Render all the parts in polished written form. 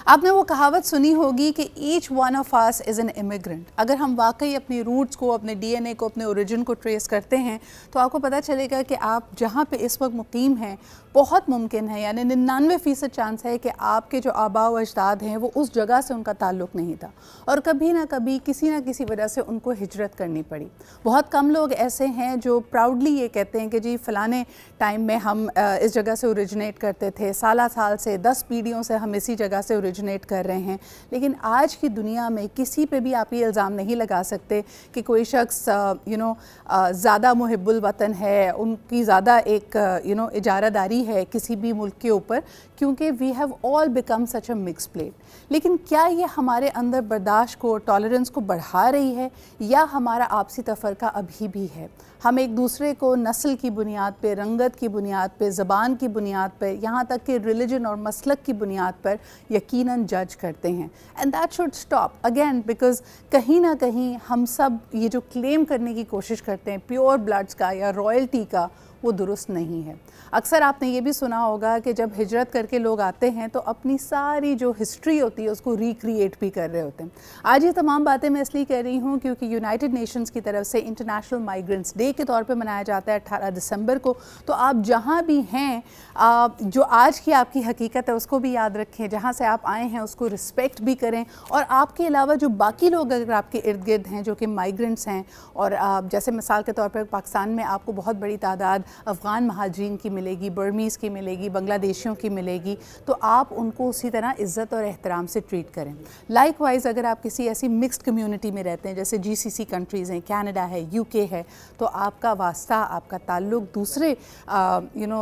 آپ نے وہ کہاوت سنی ہوگی کہ each one of us is an immigrant. اگر ہم واقعی اپنی روٹس کو، اپنے ڈی این اے کو، اپنے اوریجن کو ٹریس کرتے ہیں تو آپ کو پتہ چلے گا کہ آپ جہاں پہ اس وقت مقیم ہیں بہت ممکن ہے، یعنی 99% چانس ہے کہ آپ کے جو آباء و اجداد ہیں وہ اس جگہ سے ان کا تعلق نہیں تھا اور کبھی نہ کبھی کسی نہ کسی وجہ سے ان کو ہجرت کرنی پڑی. بہت کم لوگ ایسے ہیں جو پراؤڈلی یہ کہتے ہیں کہ جی فلانے ٹائم میں ہم اس جگہ سے اوریجنیٹ کرتے تھے، سالہ سال سے 10 پیڑھیوں سے ہم اسی جگہ سے اوریجنیٹ کر رہے ہیں. لیکن آج کی دنیا میں کسی پہ بھی آپ یہ الزام نہیں لگا سکتے کہ کوئی شخص زیادہ محب الوطن ہے، ان کی زیادہ ایک اجارہ داری ہے کسی بھی ملک کے اوپر، کیونکہ we have all become such a mix plate. لیکن کیا یہ ہمارے اندر برداشت کو، ٹالرنس کو بڑھا رہی ہے یا ہمارا آپسی تفرقہ ابھی بھی ہے؟ ہم ایک دوسرے کو نسل کی بنیاد پہ، رنگت کی بنیاد پہ، زبان کی بنیاد پہ، یہاں تک کہ ریلیجن اور مسلک کی بنیاد پر یقیناً جج کرتے ہیں. And that should stop again, because کہیں نہ کہیں ہم سب یہ جو کلیم کرنے کی کوشش کرتے ہیں پیور بلڈس کا یا رائلٹی کا، وہ درست نہیں ہے. اکثر آپ نے یہ بھی سنا ہوگا کہ جب ہجرت کر کے لوگ آتے ہیں تو اپنی ساری جو ہسٹری ہوتی ہے اس کو ریکریٹ بھی کر رہے ہوتے ہیں. آج یہ تمام باتیں میں اس لیے کہہ رہی ہوں کیونکہ یونائٹڈ نیشنز کی طرف سے انٹرنیشنل مائیگرنٹس ڈے کے طور پہ منایا جاتا ہے 18 دسمبر کو. تو آپ جہاں بھی ہیں، جو آج کی آپ کی حقیقت ہے اس کو بھی یاد رکھیں، جہاں سے آپ آئے ہیں اس کو رسپیکٹ بھی کریں، اور آپ کے علاوہ جو باقی لوگ اگر آپ کے ارد گرد ہیں جو کہ مائیگرنٹس ہیں، اور جیسے مثال کے طور پر پاکستان میں آپ کو بہت بڑی تعداد افغان مہاجرین کی ملے گی، برمیز کی ملے گی، بنگلہ دیشیوں کی ملے گی، تو آپ ان کو اسی طرح عزت اور احترام سے ٹریٹ کریں. لائک وائز اگر آپ کسی ایسی مکسڈ کمیونٹی میں رہتے ہیں جیسے GCC کنٹریز ہیں، کینیڈا ہے، UK ہے، تو آپ کا واسطہ، آپ کا تعلق دوسرے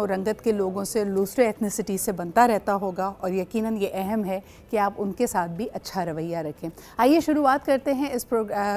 رنگت کے لوگوں سے، دوسرے ایتھنیسٹی سے بنتا رہتا ہوگا، اور یقیناً یہ اہم ہے کہ آپ ان کے ساتھ بھی اچھا رویہ رکھیں. آئیے شروعات کرتے ہیں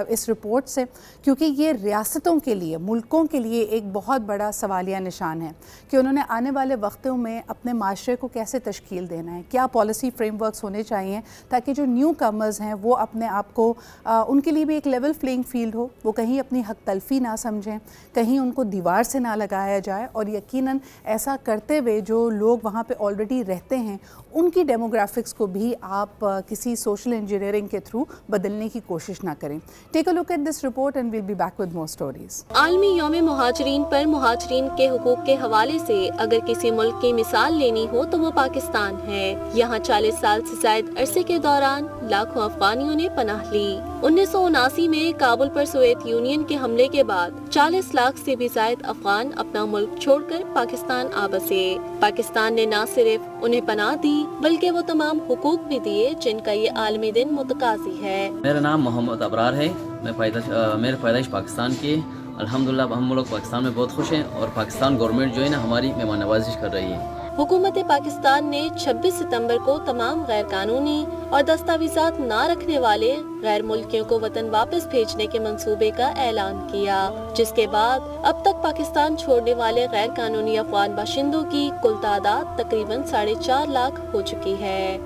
اس رپورٹ سے، کیونکہ یہ ریاستوں کے لیے، ملکوں کے لیے ایک بہت بڑا سوالیہ نشان ہے کہ انہوں نے آنے والے وقتوں میں اپنے معاشرے کو کیسے تشکیل دینا ہے، کیا پالیسی فریم ورکس ہونے چاہیے تاکہ جو نیو کمرز ہیں وہ اپنے آپ کو، ان کے لیے بھی ایک لیول پلینگ فیلڈ ہو، وہ کہیں اپنی حق تلفی نہ سمجھیں، کہیں ان کو دیوار سے نہ لگایا جائے، اور یقیناً ایسا کرتے ہوئے جو لوگ وہاں پہ آلریڈی رہتے ہیں ان کی ڈیموگرافکس کو بھی آپ کسی سوشل انجینئرنگ کے تھرو بدلنے کی کوشش نہ کریں. Take a look at this report and we'll be back with more stories. عالمی یوم مہاجرین پر مہاجرین کے حقوق کے حوالے سے اگر کسی ملک کی مثال لینی ہو تو وہ پاکستان ہے. یہاں 40 سال سے زائد عرصے کے دوران لاکھوں افغانیوں نے پناہ لی. 1979 میں کابل پر سوویت یونین کے حملے کے بعد 40 لاکھ سے بھی زائد افغان اپنا ملک چھوڑ کر پاکستان آ بسے. پاکستان نے نہ صرف انہیں پناہ دی بلکہ وہ تمام حقوق بھی دیے جن کا یہ عالمی دن متقاضی ہے. میرا نام محمد ابرار ہے، میرے پیدائش پاکستان کی. الحمدللہ ہم لوگ پاکستان میں بہت خوش ہیں، اور پاکستان گورنمنٹ جو ہے نا ہماری مہمان نوازی کر رہی ہے. حکومت پاکستان نے 26 ستمبر کو تمام غیر قانونی اور دستاویزات نہ رکھنے والے غیر ملکیوں کو وطن واپس بھیجنے کے منصوبے کا اعلان کیا، جس کے بعد اب تک پاکستان چھوڑنے والے غیر قانونی افغان باشندوں کی کل تعداد تقریباً 4.5 لاکھ ہو چکی ہے.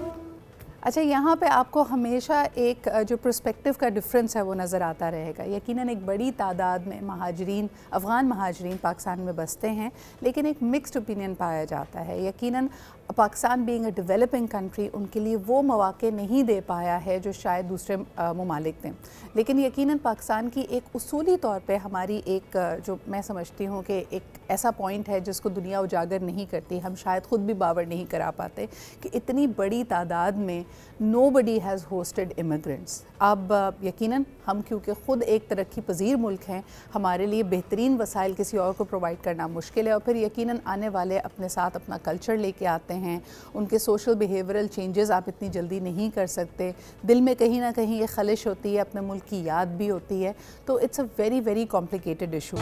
اچھا، یہاں پہ آپ کو ہمیشہ ایک جو پرسپیکٹیو کا ڈفرینس ہے وہ نظر آتا رہے گا. یقیناً ایک بڑی تعداد میں مہاجرین، افغان مہاجرین پاکستان میں بستے ہیں، لیکن ایک مکسڈ اوپینین پایا جاتا ہے. یقیناً Pakistan being a developing country in کے لیے وہ مواقع نہیں دے پایا ہے جو شاید دوسرے ممالک دیں. لیکن یقیناً پاکستان کی ایک اصولی طور پہ ہماری ایک جو میں سمجھتی ہوں کہ ایک ایسا پوائنٹ ہے جس کو دنیا اجاگر نہیں کرتی، ہم شاید خود بھی باور نہیں کرا پاتے کہ اتنی بڑی تعداد میں nobody has hosted immigrants. اب یقیناً ہم کیونکہ خود ایک ترقی پذیر ملک ہیں، ہمارے لیے بہترین وسائل کسی اور کو پرووائڈ کرنا مشکل ہے، اور پھر یقیناً آنے والے اپنے ساتھ اپنا کلچر لے کے آتے ہیں، ان کے سوشل بیہیورل چینجز آپ اتنی جلدی نہیں کر سکتے، دل میں کہیں نہ کہیں یہ خلش ہوتی ہے، اپنے ملک کی یاد بھی ہوتی ہے، تو it's a very very complicated issue.